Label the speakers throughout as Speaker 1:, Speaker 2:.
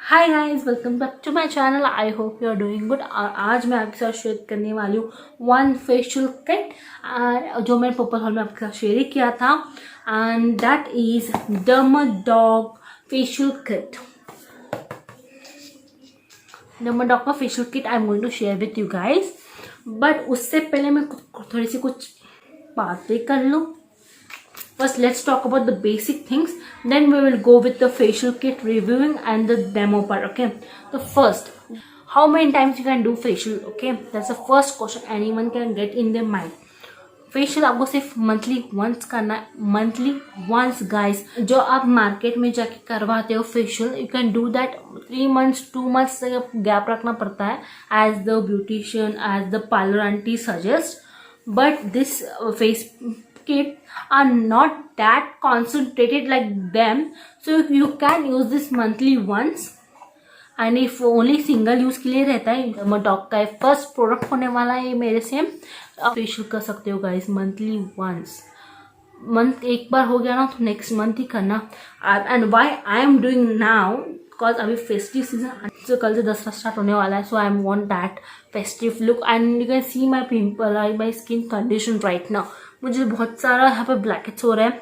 Speaker 1: Hi guys, welcome back to my channel. I hope you are doing good. और आज मैं आपके साथ शेयर करने वाली हूँ वन फेशियल किट जो मैंने पर्पल हॉल में आपके साथ शेयर किया था, and that is Dermadog facial kit. Dermadog का facial kit I am going to share with you guys, but उससे पहले मैं थोड़ी सी कुछ बातें कर लूँ। First, let's talk about the basic things. Then we will go with the facial kit reviewing and the demo part. Okay. So first, how many times you can do facial? Okay, that's the first question anyone can get in their mind. Facial आपको सिर्फ monthly once करना है, monthly once guys. जो आप market में जाके करवाते हो facial, you can do that 3 months 2 months तक गैप रखना पड़ता है as the beautician, as the parlour aunty suggest. But this face kit are not that concentrated like them, so you can use this monthly once. And if only single use के लिए रहता है, डर्माडॉग का first product होने वाला है मेरे से। आप फेशियल कर सकते हो गाइस मंथली वंस। मंथ एक बार हो गया ना तो नेक्स्ट मंथ ही करना। And why I am doing now because अभी फेस्टिव सीजन कल से दसरा स्टार्ट होने वाला है, so I am want that festive look. And you can see my pimple, my skin condition right now. मुझे बहुत सारा यहाँ पे ब्लैकेट्स हो रहे हैं,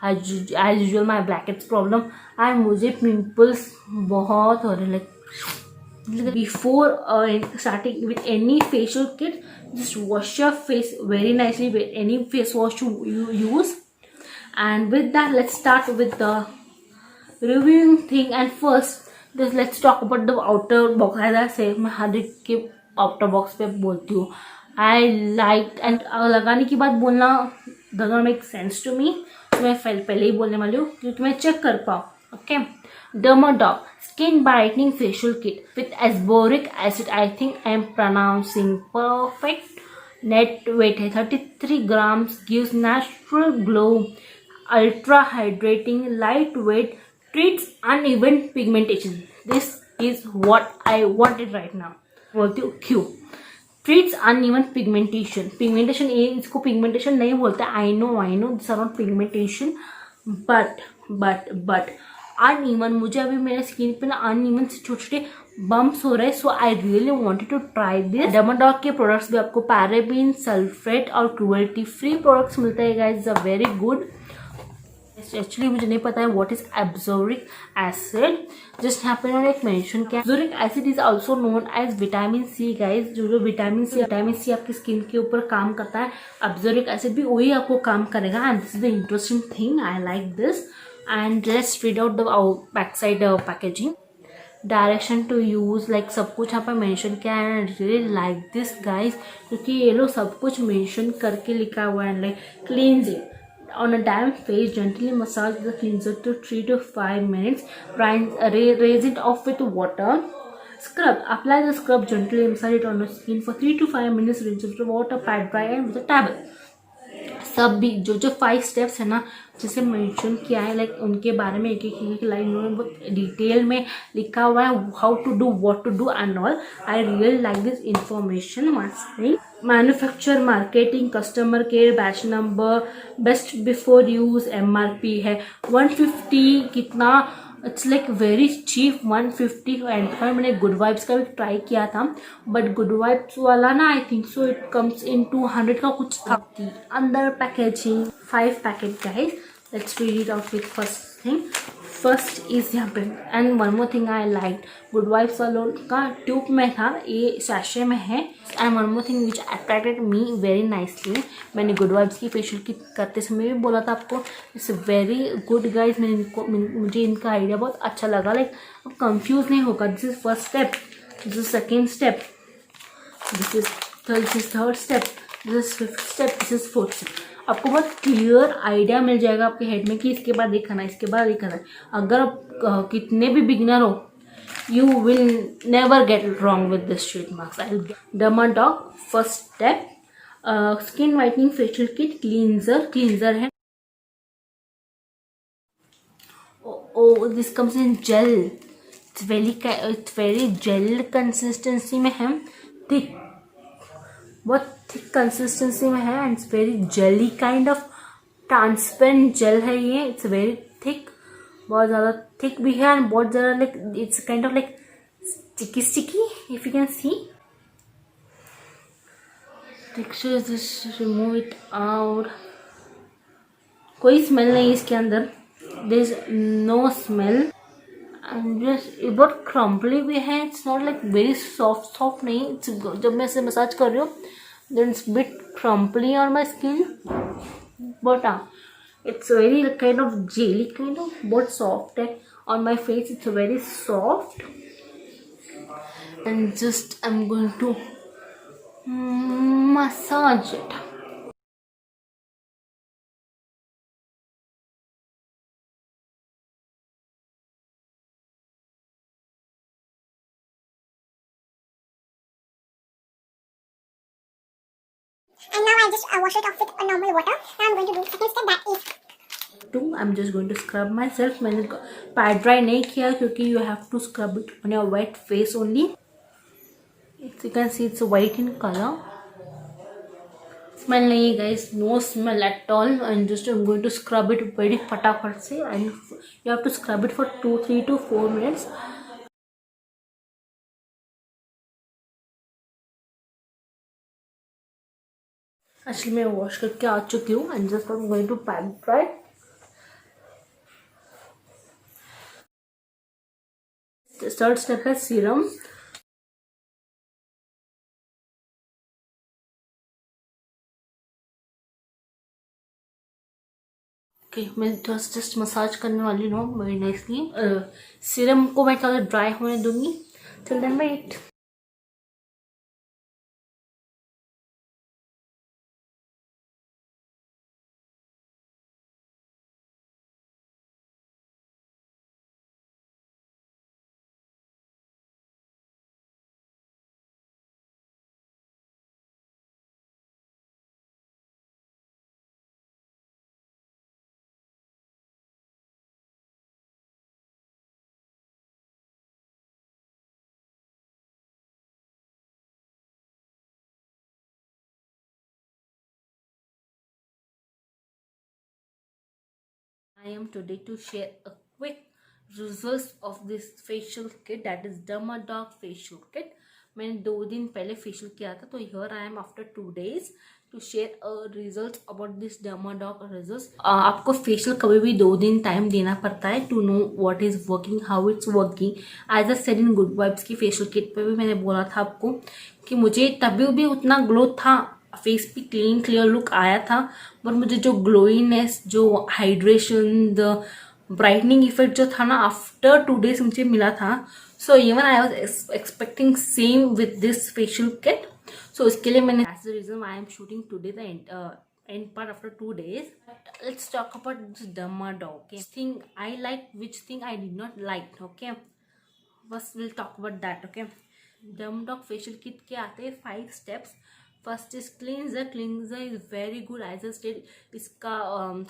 Speaker 1: as usual my blackheads problem, and मुझे पिम्पल्स बहुत हो रहे हैं। Like before starting with any facial kit, just wash your face very nicely with any face wash you use. And with that, let's start with the reviewing thing. And first let's talk about the outer box. As I say, मैं हर एक के outer box पे बोलती हूँ I liked, and लगाने की बात बोलना does not make sense to me, तो मैं पहले ही बोलने वाली हूँ क्योंकि मैं चेक कर पाऊँ। Okay, Dermadog Skin Brightening Facial Kit with Asboric Acid. I think I am pronouncing perfect. Net weight है 33 grams. Gives natural glow. Ultra hydrating, lightweight. Treats uneven pigmentation. This is what I wanted right now. बोलती हूँ क्यों? Treats uneven pigmentation. Pigmentation ये इसको pigmentation नहीं बोलते. I know. This are not pigmentation. But uneven, मुझे अभी मेरे स्किन पे ना अनइवन से छोटे छोटे बम्प्स हो रहे हैं, so I really wanted to try this. Dermadog के प्रोडक्ट्स भी आपको पैराबेन, सल्फेट और क्रुएल्टी फ्री प्रोडक्ट्स मिलते हैं guys, are very good. Actually मुझे नहीं पता है व्हाट इज एब्जोरिक एसिड, जस्ट यहाँ पे उन्होंने एक मेंशन किया। एब्जोरिक acid is also known as vitamin C guys. जो विटामिन सी आपकी स्किन के ऊपर काम करता है, एब्जोरिक एसिड भी वही आपको काम करेगा। And this is the interesting thing, I like this. And let's read out the backside packaging. Direction to use, like सब कुछ यहाँ पर मेंशन किया है। And really like this guys, क्योंकि ये लोग सब कुछ मेंशन करके लिखा हुआ है। Like cleansing on a damp face, gently massage the cleanser to 3 to 5 minutes. Raise it off with water. Scrub, apply the scrub gently, massage it on the skin for 3 to 5 minutes. Rinse with water, pat dry and with a towel. सब भी जो 5 steps है ना जिसे mention किया है, like उनके बारे में एक लाइन उन्होंने बहुत डिटेल में लिखा हुआ है, how to do, what to do and all. I really like this information. Manufacture, marketing, customer care, batch number, best before use, MRP है 150। कितना, it's like very cheap 150। And मैंने गुड वाइब्स का भी try किया था, but good vibes वाला ना I think so it comes in 200 का कुछ था। अंदर packaging 5 packet guys, let's read it out with first thing. First is यहाँ पे, and one more thing I like, good vibes वालों का ट्यूब में था, ये सैशे में है। And one more thing which attracted me very nicely, मैंने गुड वाइब्स की फेशियल की करते समय भी बोला था आपको, इट्स वेरी गुड गाइज। मुझे इनका आइडिया बहुत अच्छा लगा। लाइक अब कंफ्यूज नहीं होगा, this is first step, this is second step, this is third step, this is fifth step, this is fourth step. आपको बहुत क्लियर आइडिया मिल जाएगा आपके हेड में कि इसके बाद ये करना है, इसके बाद ये करना है। अगर आप कितने भी बिगिनर हो, you will never get wrong with this sheet mask. Dermadog first step, skin whitening facial kit, cleanser है। oh this comes in gel, it's very gel consistency में है, thick, बहुत थिक कंसिस्टेंसी में है। And it's very jelly kind of transparent gel है ये, it's very thick. बहुत ज़्यादा थिक भी है एंड बहुत ज़्यादा like it's kind of like sticky if you can see. Texture just remove it out. कोई स्मेल नहीं इसके अंदर, there is no smell and just ये बहुत क्रम्पली भी है. It's not like very soft नहीं. जब मैं इसे मसाज कर रही हूँ then it's bit crumbly on my skin, but it's very kind of jelly kind of, बहुत soft है on my face. It's very soft and just I'm going to massage it.
Speaker 2: And now I just wash it off with a normal water. Now I'm going to do the second step, that is
Speaker 1: I'm just going to scrub myself. मैंने pad dry नहीं किया क्योंकि you have to scrub it on your wet face only. You can see it's white in color. Smell नहीं है guys, no smell at all. And just I'm going to scrub it very फटाफट से, and you have to scrub it for 3 to 4 minutes. Actually मैं wash करके आ चुकी हूँ and just I am going to pack dry. Third step है serum. Okay मैं just massage करने वाली हूँ वेरी नाइसली. सीरम को मैं थोड़ा ड्राई होने दूंगी. Till then wait. I am today to share a quick results of this facial kit, that is Dermadoc facial kit. मैंने 2 दिन पहले फेशियल किया था, तो here I am after 2 days to share results about this Dermadoc results. आपको facial कभी भी 2 दिन टाइम देना पड़ता है to know what is working, how it's working. As I said in Good Vibes की फेशियल किट पे भी मैंने बोला था आपको कि मुझे तभी भी उतना ग्लो था, फेस पे क्लीन क्लियर लुक आया था, पर मुझे जो ग्लोइनेस, जो हाइड्रेशन, द ब्राइटनिंग इफेक्ट जो था ना आफ्टर 2 डेज मुझे मिला था. So even I was expecting same with this facial kit. सो इसके लिए मैंने that's the reason I am shooting today the end part after 2 days. But let's talk about this Dermadoc. Okay, thing I like, which thing I did not like. Okay, first we'll talk about that. Okay, Dermadoc facial kit के आते हैं 5 steps. First is cleanser. Cleanser is very good. As a state इसका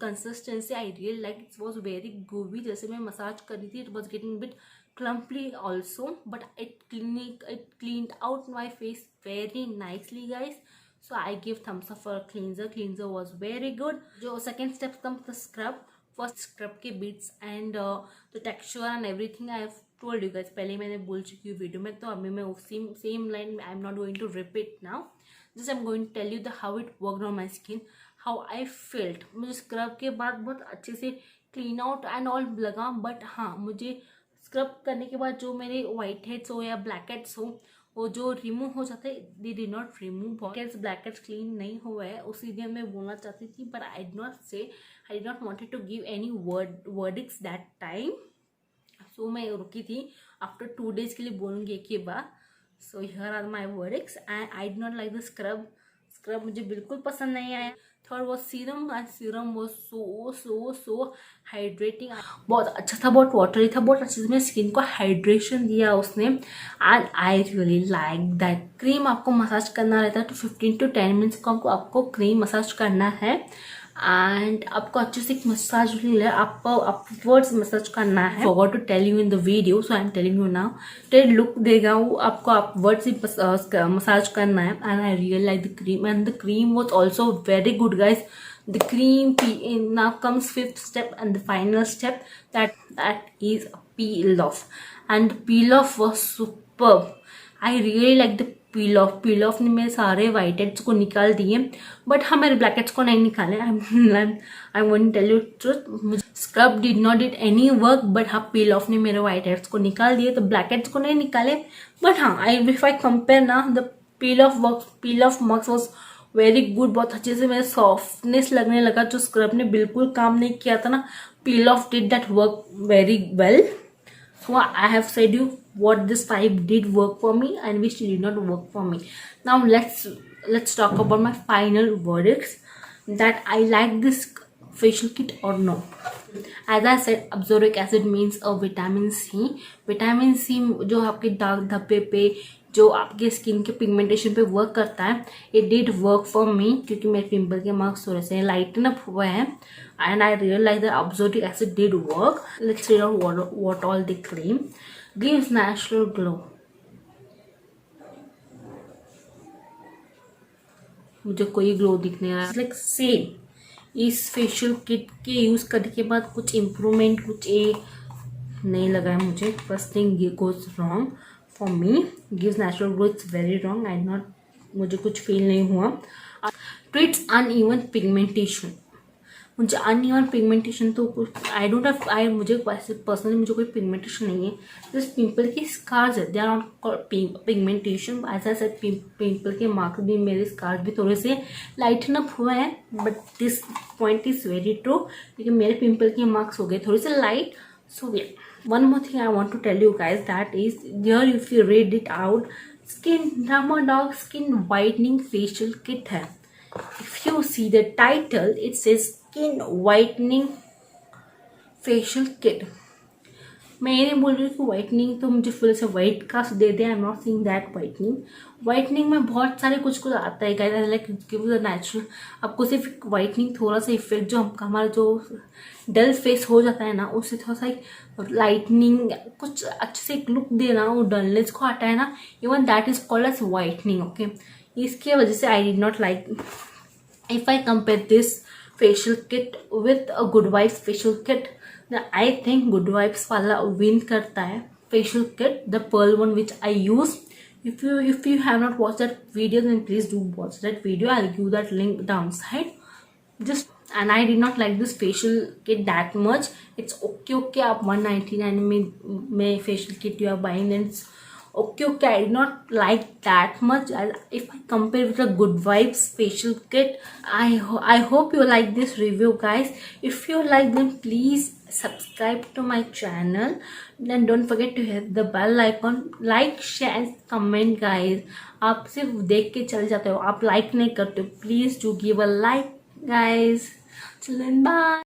Speaker 1: consistency I real like. It was very gooey. जैसे मैं massage कर रही थी it was getting bit clumpily also, but it cleaned out my face very nicely guys. So I give thumbs up for cleanser. Cleanser was very good. जो second step come the scrub. First scrub के beads and the texture and everything I have told you guys. पहले मैंने बोल चुकी हूँ video में, तो अभी मैं same line I am not going to repeat now. Just I'm going to tell you the how it worked on my skin, how I felt. मुझे स्क्रब के बाद बहुत अच्छे से क्लीन आउट एंड ऑल लगा, बट हाँ मुझे scrub करने के बाद जो मेरे वाइट हेड्स हो या ब्लैक हेड्स हो वो जो रिमूव हो जाते हैं, they did not remove. Black heads clean नहीं हुआ है उसी दिन मैं बोलना चाहती थी, but I did not say, I did not wanted to give any verdicts that time. So मैं रुकी थी. आफ्टर 2 days के लिए बोलूँगी एक ही बार. So here are my verdicts and I did not like the scrub. Scrub मुझे बिल्कुल पसंद नहीं आया. Third was serum and serum was so hydrating. बहुत अच्छा था, बहुत वाटरी था, बहुत अच्छे से मेरे स्किन को हाइड्रेशन दिया उसने. And I really like that. Cream आपको मसाज करना रहता है तो 15 to 10 minutes को आपको क्रीम मसाज करना है. एंड आपको अच्छे से मसाज आपको अपवर्ड्स मसाज करना है. Forgot to tell you in the video, so I am telling you now. तो लुक देगा वो आपको अपवर्ड्स ही मसाज करना है. And I real like the cream and the cream was also very good guys. the cream now comes fifth step and the final step, that is peel off. And peel off was superb. I really like the peel off ने मेरे सारे white heads को निकाल दिए, but हाँ मेरे black heads को नहीं निकाले. I'm going to tell you truth, scrub did not did any work, but हाँ peel off ने मेरे white heads को निकाल दिए, तो black heads को नहीं निकाले. But हाँ if I compare ना, the peel off marks was very good. बहुत अच्छे से मेरे सॉफ्टनेस लगने लगा. जो स्क्रब ने बिल्कुल काम नहीं किया था ना, पील of did that work very well. So I have said you what this 5 did work for me and which did not work for me. Now let's talk about my final verdicts, that I like this facial kit or no. As I said, absoric acid means a vitamin C. Vitamin C जो आपके दाग धब्बे पे, जो आपके skin के pigmentation पे work करता है, it did work for me, क्योंकि मेरे पिंपल के मार्क्स थोड़े से लाइटन अप हुए हैं. And I realise that absoric acid did work. Let's read out what all they claim. Gives natural glow. मुझे कोई ग्लो दिख नहीं रहा है. लाइक सेम इस फेशियल किट के यूज करने के बाद कुछ इम्प्रूवमेंट कुछ नहीं लगा है मुझे. First thing goes wrong for me. Gives natural glow, it's very wrong. I not, मुझे कुछ फील नहीं हुआ. Treats uneven pigmentation. मुझे अनइवन पिगमेंटेशन तो आई डोंट हैव, मुझे पर्सनली मुझे कोई पिगमेंटेशन नहीं है. जस्ट पिंपल की स्कार्स है, दे आर नॉट पिगमेंटेशन. ऐसा ऐसा पिंपल के मार्क्स भी, मेरे स्कार्स भी थोड़े से लाइटन अप हुए हैं. But this point is very true, क्योंकि मेरे पिंपल के मार्क्स हो गए थोड़े से लाइट. सो या one more thing I want to tell you guys, that is there, if you read it out, Dermadog skin whitening facial kit है. If you see the title, it says skin whitening facial kit. मैं ये नहीं बोल रही हूँ कि whitening तो मुझे फुल से व्हाइट का दे दे. I am not seeing that whitening में बहुत सारे कुछ आता है guys. Like give the natural, आपको सिर्फ व्हाइटनिंग थोड़ा सा इफेक्ट, जो हमारा जो डल फेस हो जाता है ना, उससे थोड़ा सा लाइटनिंग, कुछ अच्छे से एक लुक देना, वो डलनेस को हटाए ना, even that is called as whitening. Okay, इसके वजह से I did not like. If I compare this facial kit with a Good Vibes facial kit, then I think Good Vibes वाला win करता है. Facial kit, the pearl one which I use. If you have not watched that video, then please do watch that video. I'll give that link downside. And I did not like this facial kit that much. It's okay. आप 199 में facial kit you are buying, then it's okay. I did not like that much. If I compare with the Good Vibes facial kit, I hope you like this review, guys. If you like them, please subscribe to my channel. Then don't forget to hit the bell icon. Like, share and comment, guys. आप सिर्फ देख के चल जाते हो, आप like नहीं करते हो. Please do give a like, guys. Till then, bye.